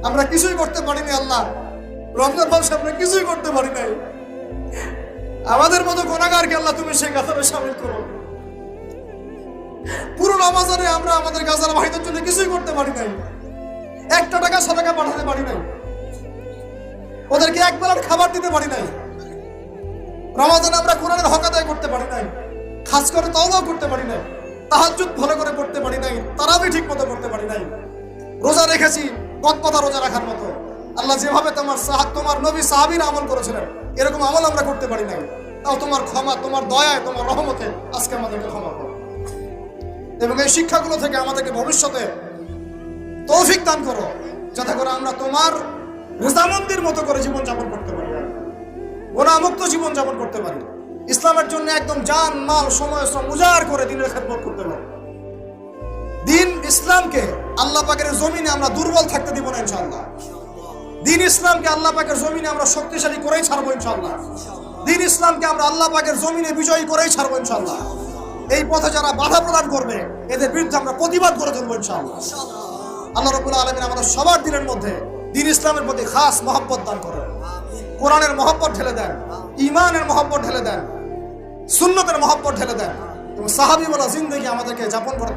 আমরা কিছুই করতে পারিনি আল্লাহ, রমজান মাসে আমরা কিছুই করতে পারি নাই। আমাদের মতো গুনাহগারকে আল্লাহ তুমি সেই কাতারে শামিল করো। পুরো রমজানে আমরা আমাদের গাজার ভাইদের জন্য কিছুই করতে পারি নাই, একটা টাকা সাদাকা পাঠাতে পারি নাই, ওদেরকে এক বেলার খাবার দিতে পারি নাই। রমজানে আমরা কোরআনের হক আদায় করতে পারি নাই, খাস করে তওবা করতে পারি নাই, তাহাজ্জুদ ভালো করে পড়তে পারি নাই, তারাবি ঠিক মতো করতে পারি নাই। রোজা রেখেছি গদবাঁধা রোজা রাখার মতো। আল্লাহ যেভাবে তোমার নবী সাহাবীরা আমল করেছিলেন এরকম আমল আমরা করতে পারি নাই। তাও তোমার ক্ষমা, তোমার দয়ায়, তোমার রহমতে আজকে আমাদেরকে ক্ষমা করো এবং এই শিক্ষাগুলো থেকে আমাদেরকে ভবিষ্যতে তৌফিক দান করো, যাতে করে আমরা তোমার রেজামন্দির মতো করে জীবনযাপন করতে পারি, গুনাহমুক্ত জীবনযাপন করতে পারি, ইসলামের জন্য একদম জান মাল সময় শ্রম উজাড় করে দিনের খেদমত করতে পারি। দিন ইসলামকে আল্লাহ পাকের জমিনে আমরা দুর্বল থাকতে দিব না ইনশাআল্লাহ। দিন ইসলামকে আল্লাহ পাকের জমিনে আমরা শক্তিশালী করেই ছাড়বো ইনশাআল্লাহ। দিন ইসলামকে আমরা আল্লাহ পাকের জমিনে বিজয়ী করেই ছাড়বো ইনশাআল্লাহ। এই পথে যারা বাধা প্রদান করবে এদের বিরুদ্ধে আমরা প্রতিবাদ করে তুলবো ইনশাআল্লাহ। আল্লাহ রাব্বুল আলামিন আমাদের সবার দিনের মধ্যে দিন ইসলামের প্রতি খাস মহব্বত দান করেন, কোরআনের মহব্বত ঢেলে দেন, ঈমানের মহব্বত ঢেলে দেন, সুন্নতের মহব্বত ঢেলে দেন এবং সাহাবী ওয়ালা জিন্দেগি আমাদেরকে যাপন করতে